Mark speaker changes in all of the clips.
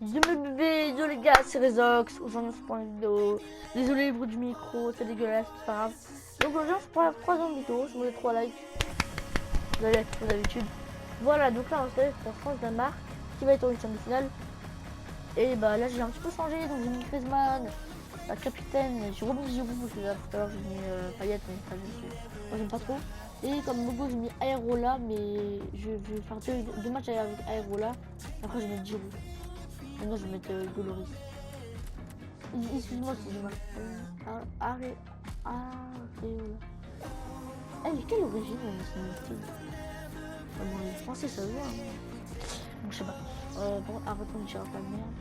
Speaker 1: De mes bébés, yo les gars, c'est Rezox, aujourd'hui on se prend une vidéo. Désolé le bruit du micro, c'est dégueulasse, c'est pas grave. Donc aujourd'hui on se prend la troisième vidéo, je me mets 3 likes. Vous allez comme d'habitude. Voilà, donc là on se lève pour France-Danemark, qui va être en huitième de finale. Et bah là j'ai un petit peu changé, donc j'ai mis Griezmann, la capitaine, j'ai remis Giroud, parce que là tout à l'heure j'ai mis Payet, mais ça moi j'aime pas trop. Et comme logo j'ai mis Aerola, mais je vais faire deux matchs avec Aerola, après je vais mettre Giroud. Maintenant je vais mettre Goloris. Excuse-moi si je m'appelle. Elle est quelle origine la nationalité? Bon, les français ça se voit. Bon, je sais pas. Bon, arrêtons de tirer pas de merde.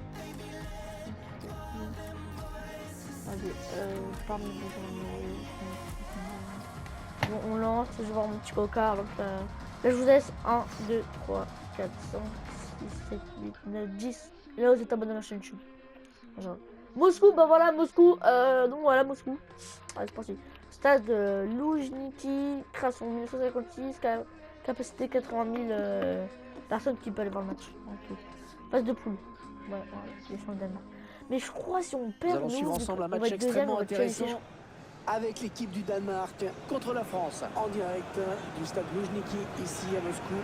Speaker 1: Allez, parmi les bon, on lance, je vais voir mon petit coca. Alors, là je vous laisse 1, 2, 3, 4, 5, 6, 7, 8, 9, 10. Et là vous êtes abonné à ma chaîne YouTube. Genre. Moscou, bah voilà, Moscou. Donc voilà, Moscou. Allez, c'est parti. Stade Loujniki, création 1956, capacité 80 000 personnes qui peuvent aller voir le match. Okay. Phase de poule. Ouais, les champs de Danemark. Mais je crois si on perd,
Speaker 2: nous allons suivre ensemble un match extrêmement intéressant avec l'équipe du Danemark contre la France en direct du stade Loujniki ici à Moscou.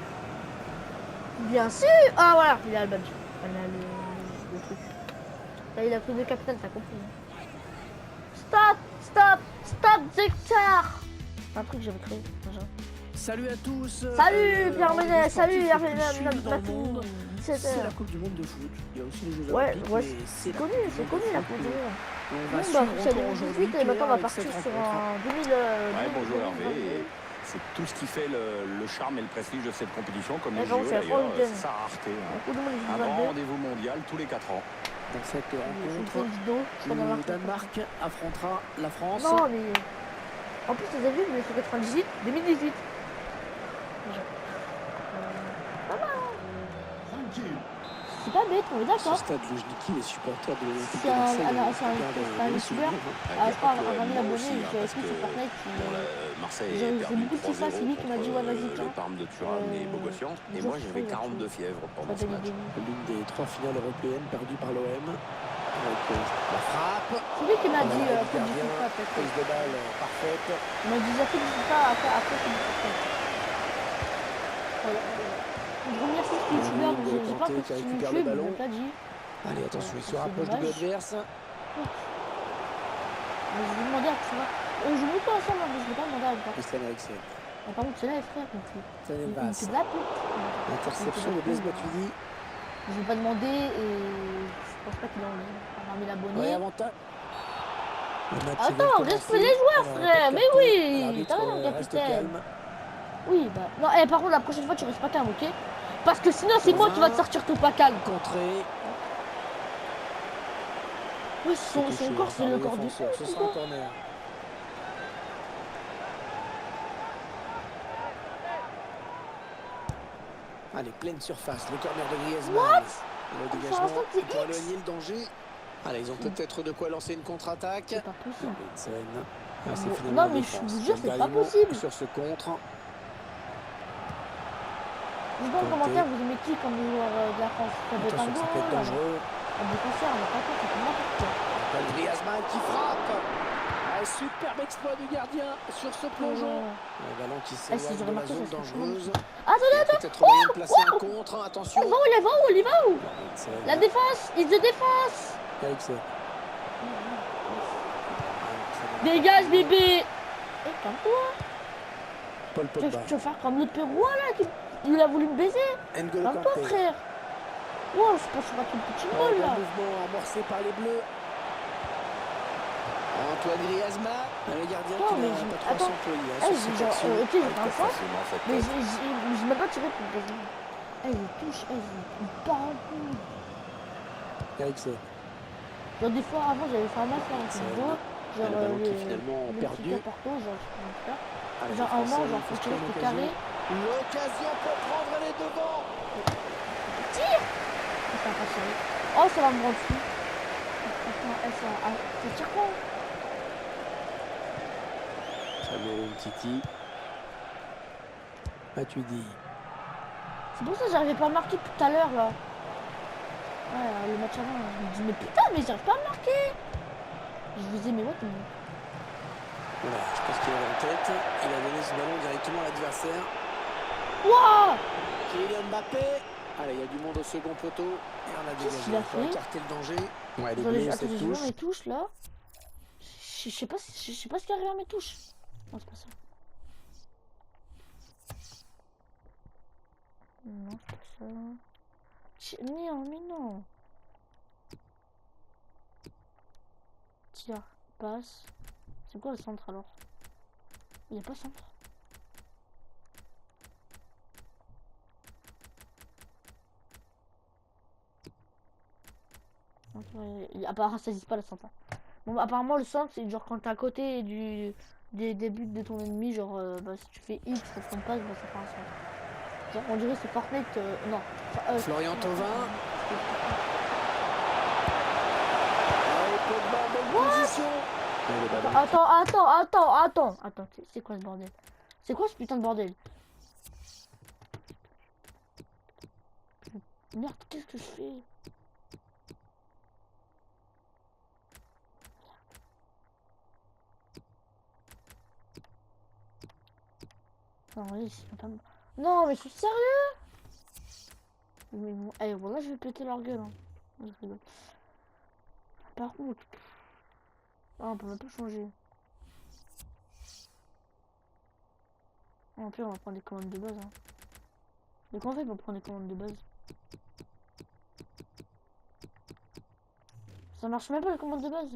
Speaker 1: Bien sûr. Ah voilà, il a le badge. Il a le truc. Là, il a pris de capitaine, t'as compris. Stop, stop, stop Zektar. C'est un truc que j'avais créé.
Speaker 2: Salut à tous.
Speaker 1: Salut Pierre Ménet, salut Hervé
Speaker 2: Monde. C'est la Coupe du Monde de foot. Il y a aussi les Jeux
Speaker 1: Olympiques.
Speaker 2: Ouais,
Speaker 1: c'est connu la Coupe du Monde.
Speaker 2: On va
Speaker 1: c'est 2018 et maintenant on va partir sur un 2000.
Speaker 3: Ouais, bonjour Hervé. C'est tout ce qui fait le charme et le prestige de cette compétition, comme les JO d'ailleurs, c'est sa rareté. Un grand rendez-vous mondial tous les 4 ans.
Speaker 2: Dans cette rencontre, le Danemark affrontera la France.
Speaker 1: Non, mais en plus, vous avez vu, 1998, 2018. C'est pas bête, on est d'accord.
Speaker 2: Ce stade Loujniki, les supporters de l'Olympique
Speaker 1: de Marseille. C'est un youtubeur. Je parle à 20 000 abonnés, je suis sur Fortnite.
Speaker 3: Marseille
Speaker 1: j'ai beaucoup de FIFA, c'est lui qui m'a dit ouais vas-y tiens.
Speaker 3: Parme de Turin et Bogossian. Et moi j'avais 42 fièvres pendant ce match.
Speaker 2: L'une des 3 finales européennes perdues par l'OM. Avec la frappe.
Speaker 1: C'est lui qui m'a dit après du FIFA.
Speaker 2: Prise de balle parfaite.
Speaker 1: Il m'a dit après du FIFA, après c'est du FIFA. Voilà. Je remercie ce youtubeur, mais j'ai pas fait sur YouTube, il m'a pas dit.
Speaker 2: Allez, attention, il se rapproche du but adverse.
Speaker 1: Je vais demander à tu vois. On joue beaucoup ensemble, mais je vais pas demander à vous.
Speaker 2: Christian Eriksen.
Speaker 1: Par contre, c'est là, frère, donc
Speaker 2: c'est de
Speaker 1: la pute.
Speaker 2: Interception de Blaise Matuidi.
Speaker 1: Je vais pas demander et je pense pas qu'il a 20 000 abonnés.
Speaker 2: Ouais, avantage.
Speaker 1: Attends, respect les joueurs, frère. Mais oui, t'as raison, capitaine. Oui, bah. Non, par contre, la prochaine fois, tu restes pas calme, ok? Parce que sinon, c'est moi qui va te sortir ton pas calme.
Speaker 2: Contré.
Speaker 1: Oui, son corps, c'est le corps du fou.
Speaker 2: Ce sera un corner. Allez, pleine surface, le corner de Griezmann.
Speaker 1: What?
Speaker 2: Le dégagement pour éloigner le danger. Allez, ils ont peut-être de quoi lancer une contre-attaque.
Speaker 1: C'est pas possible.
Speaker 2: Non,
Speaker 1: mais je vous jure, c'est pas possible.
Speaker 2: Sur ce contre.
Speaker 1: Dites en commentaire, vous aimez qui comme joueur de la France? Ça peut être un
Speaker 2: ça peut être dangereux.
Speaker 1: Un défenseur, mais pas contre, c'est n'importe quoi.
Speaker 2: Griezmann qui frappe. Un superbe exploit du gardien sur ce plongeon. Le ballon qui s'éloigne de la zone dangereuse.
Speaker 1: Attendez.
Speaker 2: Peut-être moyen de placer un contre. Attention.
Speaker 1: Il va où? La défense, il se défense. Dégage, bébé. Calme-toi.
Speaker 2: Paul Pogba.
Speaker 1: Tu veux faire comme l'autre Pérou là il a voulu me baiser. Calme-toi, frère. Wow, je pense qu'on va tout le petit bol là.
Speaker 2: Mouvement amorcé par les Bleus. Antoine Griezmann, le gardien qui n'a pas trop s'employer.
Speaker 1: Ok, j'ai pas le choix, mais je m'ai pas tiré pour le baiser. Il touche, il part en coup. Genre des fois avant j'avais fait un match là en vidéo, genre
Speaker 2: qui finalement perdu.
Speaker 1: Genre un moment, genre faut tirer le carré.
Speaker 2: L'occasion pour prendre les devants.
Speaker 1: Tire. Ça va pas tirer. Oh, ça va me rendre fou. Ça tire quoi?
Speaker 2: Samuel Titi. Matuidi.
Speaker 1: C'est pour ça que j'arrivais pas à marquer tout à l'heure là. Ouais, le matchs avant. Je me dis, mais putain, mais j'arrive pas à marquer. Je vous ai, mais what?
Speaker 2: Voilà, je pense qu'il avait en tête. Il a donné ce ballon directement à l'adversaire.
Speaker 1: Wouah!
Speaker 2: Kylian Mbappé. Allez, il y a du monde au second poteau. Et on a
Speaker 1: Qu'est-ce
Speaker 2: dégagé
Speaker 1: qu'il a
Speaker 2: pour
Speaker 1: fait?
Speaker 2: écarter le danger. Ouais, les
Speaker 1: Attendez,
Speaker 2: bleus, cette
Speaker 1: je
Speaker 2: touche.
Speaker 1: vois mes touches là. Je sais pas ce qui arrive à mes touches. Non, c'est pas ça. Non, c'est pas ça. Non, mais non. Tire, passe. C'est quoi le centre alors? Il n'y a pas centre. Apparemment ça existe pas le centre. Bon, apparemment le centre c'est genre quand t'es à côté des buts de ton ennemi, genre bah, si tu fais X ça te passe, bah, ça fait un centre. Genre on dirait c'est Fortnite, non.
Speaker 2: Florian Thauvin.
Speaker 1: Attends, c'est quoi ce bordel? C'est quoi ce putain de bordel? Merde, qu'est-ce que je fais? Non, non, mais je suis sérieux? Mais bon, allez, voilà, je vais péter leur gueule. Hein. Par contre, on peut même pas changer. En plus, on va prendre des commandes de base. Hein. Mais comment on fait pour prendre des commandes de base? Ça marche même pas les commandes de base.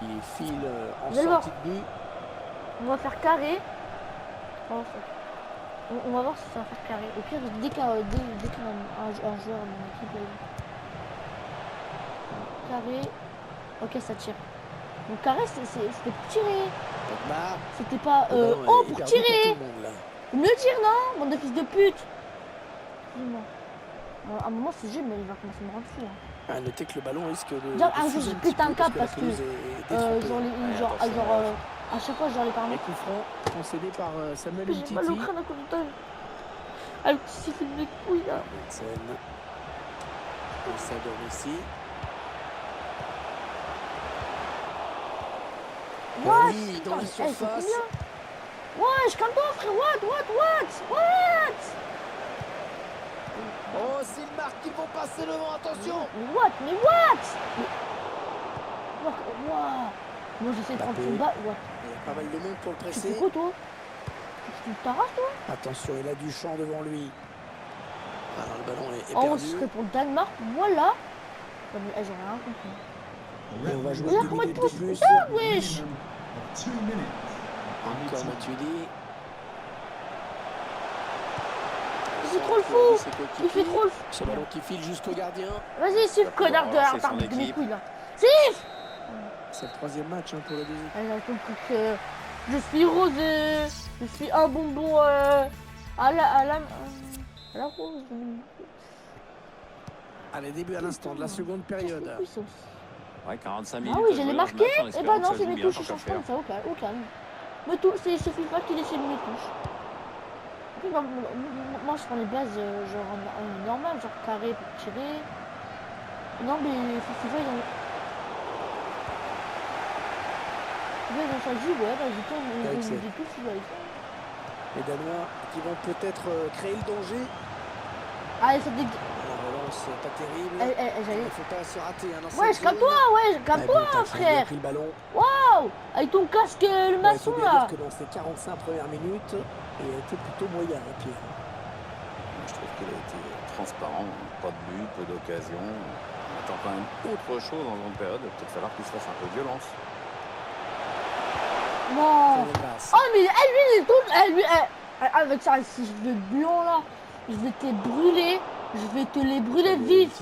Speaker 2: Il file en sortie de but.
Speaker 1: On va faire carré. On va voir si ça va faire carré. Au pire, dès qu'un joueur de mon équipe carré. Ok, ça tire. Donc carré, c'était pour tirer. C'était pas oh pour tirer. Vous me le dire, non? Bande de fils de pute. Dis-moi. À un moment, ce jeu, mais il va commencer à me rendre fou. Hein.
Speaker 2: À noter que le ballon risque de.
Speaker 1: Genre, un jour, je pète un câble parce que. À chaque fois, genre les paramètres.
Speaker 2: Les coups francs concédés par Samuel Umtiti.
Speaker 1: J'ai mal au crâne à cause de toi. Ah, le petit sifflet de mes couilles là.
Speaker 2: Ça donne ici.
Speaker 1: What?
Speaker 2: Oui, dans la surface.
Speaker 1: Ouais, je calme-toi, frère. What?
Speaker 2: Oh, s'ils marquent, ils vont passer devant, attention.
Speaker 1: Mais what? Moi, j'essaie de prendre son bas.
Speaker 2: Il y a pas mal de monde pour le
Speaker 1: Tu
Speaker 2: presser.
Speaker 1: fais quoi, toi? Tu t'arraches, toi?
Speaker 2: Attention, il a du champ devant lui. Alors, le ballon est
Speaker 1: Oh,
Speaker 2: perdu.
Speaker 1: ce serait pour le Danemark. Voilà. J'aurais rien compris.
Speaker 2: Et on va jouer
Speaker 1: Regarde
Speaker 2: 2
Speaker 1: comment il
Speaker 2: minutes de
Speaker 1: pousse.
Speaker 2: plus.
Speaker 1: Putain, wesh.
Speaker 2: Encore Matuidi.
Speaker 1: Il fait trop le fou. Il fait trop le fou.
Speaker 2: Ce ballon qui file jusqu'au gardien.
Speaker 1: Vas-y, siffle, connard de retard de mes couilles, là. Siffle.
Speaker 2: C'est le troisième match pour le deuxième.
Speaker 1: Elle a compris que je suis rosé. Je suis un bonbon à la rose.
Speaker 2: Allez, début à l'instant de la seconde période.
Speaker 3: Ouais, 45 minutes.
Speaker 1: Ah oui, j'allais marquer. Et bah non, c'est mes touches, je change pas ça, au calme. Mais tout, c'est FIFA qui décide mes touches. Après, moi je prends les bases genre en normal, genre carré pour tirer. Non, mais FIFA ils ont. Ils ont choisi, ouais, bah j'ai tout FIFA.
Speaker 2: Les Danois qui vont peut-être créer le danger.
Speaker 1: Allez, ça dégage.
Speaker 2: La relance pas terrible.
Speaker 1: Il
Speaker 2: ne faut pas se rater.
Speaker 1: Ouais, calme-toi, frère.
Speaker 2: Pris le ballon.
Speaker 1: Waouh, avec ton casque, le maçon là.
Speaker 2: Dire que dans ces 45 premières minutes, il a été plutôt moyen, Pierre.
Speaker 3: Je trouve qu'il a été transparent, pas de but, peu d'occasion. On attend quand même autre chose dans une période. Il va peut-être falloir qu'il se fasse un peu de violence.
Speaker 1: Non. Oh mais lui il est tout. Avec ça, si je veux blanc là, je vais te brûler. Je vais te les brûler vif.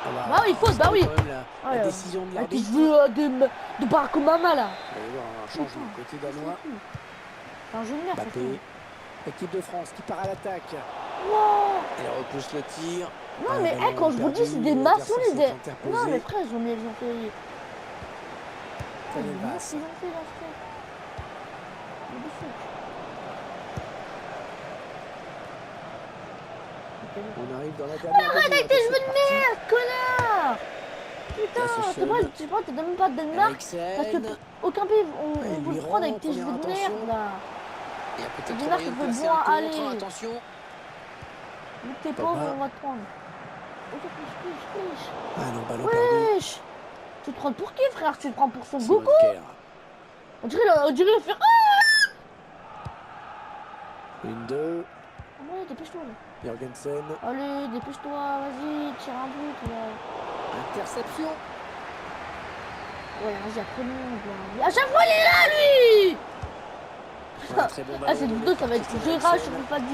Speaker 1: Bah oui, faute, bah oui.
Speaker 2: La décision de l'arbitre.
Speaker 1: Tu veux de Barack Obama là.
Speaker 2: Il va y avoir un changement côté danois.
Speaker 1: C'est un jeu de merde.
Speaker 2: Mbappé. L'équipe de France qui part à l'attaque.
Speaker 1: Wow.
Speaker 2: Elle repousse le tir.
Speaker 1: Non mais quand je vous dis c'est des maçons les. Non mais frère, ils ont fait.
Speaker 2: On arrive dans la dernière.
Speaker 1: Arrête avec tes cheveux de merde, connard! Putain, t'es pas, t'es même pas de Danemark. Parce que aucun pays, on peut le prendre avec tes cheveux de merde là.
Speaker 2: Il y a peut-être
Speaker 1: Danemark,
Speaker 2: moyen
Speaker 1: tu
Speaker 2: de
Speaker 1: peux
Speaker 2: placer
Speaker 1: boire,
Speaker 2: un
Speaker 1: allez.
Speaker 2: contre, attention.
Speaker 1: Vu que t'es pauvre, on va te prendre. Ok, piche.
Speaker 2: Ah non, ballon perdu.
Speaker 1: Wesh! Tu te prends pour qui, frère? Tu te prends pour son
Speaker 2: Simon
Speaker 1: Goku?
Speaker 2: Kerr.
Speaker 1: On dirait le faire. Ah!
Speaker 2: 1-2.
Speaker 1: Ouais, dépêche-toi là.
Speaker 2: Jorgensen.
Speaker 1: Allez, dépêche-toi, vas-y, tire un but là.
Speaker 2: Interception.
Speaker 1: Ouais, vas-y, après-nous. À chaque fois, il est là, lui!
Speaker 2: Ouais, très bon
Speaker 1: Ah,
Speaker 2: ballon
Speaker 1: c'est du
Speaker 2: donné
Speaker 1: 2, ça
Speaker 2: par
Speaker 1: va être
Speaker 2: Christian
Speaker 1: Gérard, je
Speaker 2: Eriksen.
Speaker 1: ne pas 18.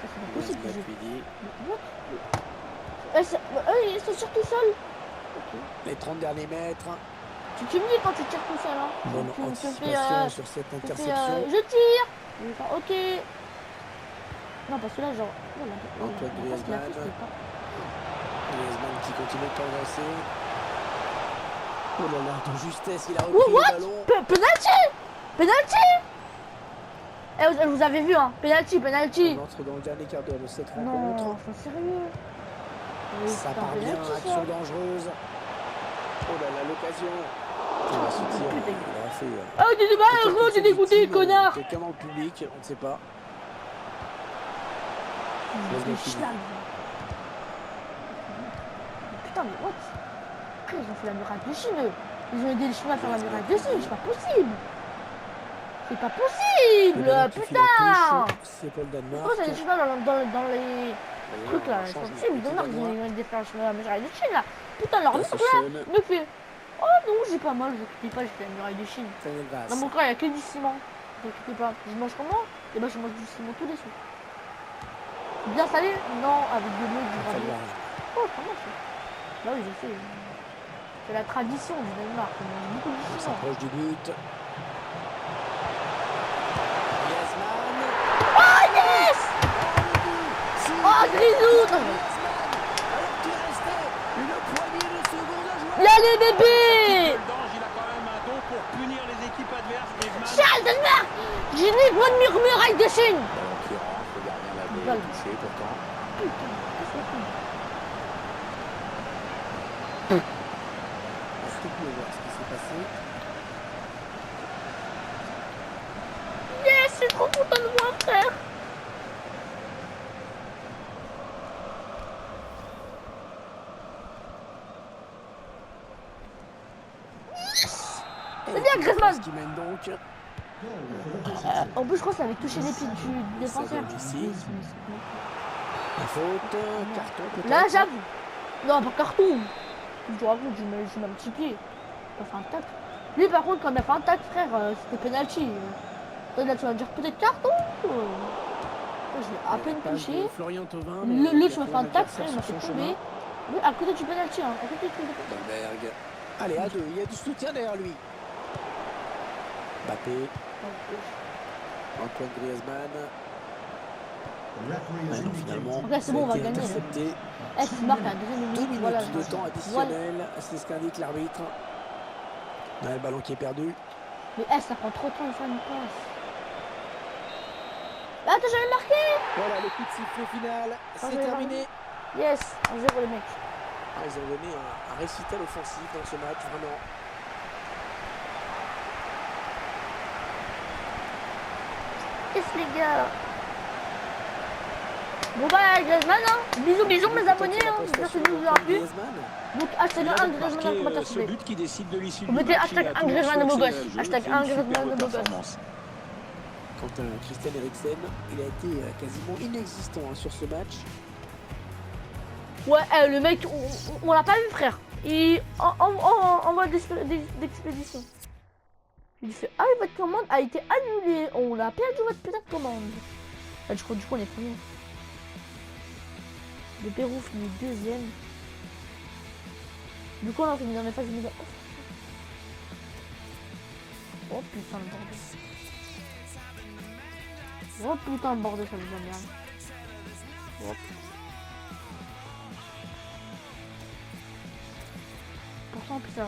Speaker 1: C'est pas possible que
Speaker 2: Matuidi.
Speaker 1: ils sont sur tout seul. Ok.
Speaker 2: Les 30 derniers mètres.
Speaker 1: Tu me dis quand tu tires tout seul, hein.
Speaker 2: Bonne
Speaker 1: Tu me fais,
Speaker 2: anticipation sur cette
Speaker 1: tu fais,
Speaker 2: interception.
Speaker 1: je tire. Je vais faire, ok. Non, parce que là, genre. Voilà,
Speaker 2: Antoine
Speaker 1: parce qu'il a fait,
Speaker 2: Griezmann.
Speaker 1: c'était pas.
Speaker 2: Griezmann qui continue de progresser. Oh là là, de justesse, il a repris
Speaker 1: Oh, what?
Speaker 2: le ballon.
Speaker 1: Penalty! Penalty! Eh, vous avez vu, hein? Penalty.
Speaker 2: On entre dans le dernier quart d'heure de cette rencontre.
Speaker 1: Non, c'est sérieux.
Speaker 2: Ça part bien, action dangereuse. Oh là là, l'occasion. Il va se tirer, il a fait.
Speaker 1: Ah, t'es mal, gros, t'es dégoûté, connard!
Speaker 2: Quelqu'un dans le public, on ne sait pas.
Speaker 1: Putain, mais what? Après, ils ont fait la muraille de Chine, eux. Ils ont aidé les Chinois à faire la muraille de Chine, c'est pas possible! C'est pas possible! Putain!
Speaker 2: C'est pas le Danemark.
Speaker 1: Pourquoi ça les Chinois dans les trucs là? C'est pas possible, le Danemark, ils ont aidé à faire la muraille de Chine là! Putain, leur mec là me fait. Oh non, j'ai pas mal, je critique pas, j'ai fait la muraille de Chine. Dans mon corps, il y a que du ciment. Ne t'inquiétez pas. Je mange comment? Et ben, je mange du ciment tous les soirs. Bien salé? Non, avec de l'eau, du gravier. Oh, comment ça? Bah oui, je sais. C'est la tradition du Danemark. On mange beaucoup de
Speaker 2: On
Speaker 1: ciment.
Speaker 2: s'approche du but. Griezmann.
Speaker 1: Oh yes! Oh, Grisou!
Speaker 2: Une poignée de secondes à jouer.
Speaker 1: Allez, bébé!
Speaker 3: Il a quand même un don pour punir les équipes adverses.
Speaker 1: Charles Danemark! J'ai mis bonne muraille de Chine!
Speaker 3: Ballon qui rentre, le gardien l'avait touché pourtant.
Speaker 1: Putain,
Speaker 2: Est-ce que vous pouvez voir ce qui s'est passé?
Speaker 1: yes, je suis trop content de moi, frère! C'est bien, Griezmann!
Speaker 2: Qui mène donc.
Speaker 1: En plus, je crois que ça avait touché les pieds du défenseur.
Speaker 2: Ici. La faute, carton peut-être.
Speaker 1: Là, j'avoue. Non, pas carton. Je te raconte, je mets un petit pied. Il a fait un tac. Lui, par contre, quand il a fait un tac, frère, c'était penalty. Là, tu vas dire peut-être carton. Je l'ai à peine touché.
Speaker 2: Florian Thauvin.
Speaker 1: Le, tu m'as fait un tac, frère, il m'a fait tomber. Oui, à côté du penalty, hein. À côté du penalty.
Speaker 2: Dolberg. Allez, à deux, il y a du soutien derrière lui. Mbappé. Antoine Griezmann. Ouais, non, finalement,
Speaker 1: Ok, c'est bon, on va gagner.
Speaker 2: intercepté.
Speaker 1: Eh, c'est marqué à la deuxième
Speaker 2: 2
Speaker 1: minute.
Speaker 2: minutes
Speaker 1: Voilà,
Speaker 2: de temps additionnel, c'est ce qu'indique l'arbitre. Le ballon qui est perdu.
Speaker 1: Mais ça prend trop de temps de faire une passe. Attends, j'avais marqué.
Speaker 2: Voilà le coup de sifflet final, c'est terminé.
Speaker 1: Yes, 1-0 les mecs.
Speaker 2: Ah, ils ont donné un récital offensif dans ce match, vraiment.
Speaker 1: Yes les gars. Bon bah Griezmann, hein. Bisous mes abonnés, hein. J'espère que vous aura plu. Donc hashtag 1 Griezmann dans le commentaire s'il vous plaît.
Speaker 3: Qui décide de l'issue
Speaker 1: Vous mettez hashtag 1 Griezmann de beau gosse. Hashtag 1 Griezmann de beau gosse.
Speaker 2: Quant à Christian Eriksen, il a été quasiment inexistant sur ce match.
Speaker 1: Ouais, le mec, on l'a pas vu frère. Il en mode d'expédition. Il fait ah oui, votre commande a été annulée. On a perdu votre putain de commande. Là, je crois du coup on est premier. Le Pérou finit deuxième. Du coup on a fini dans les phases de oh putain le bordel. Oh putain le bordel, ça devient merde. Oh putain. Pourtant en plus ça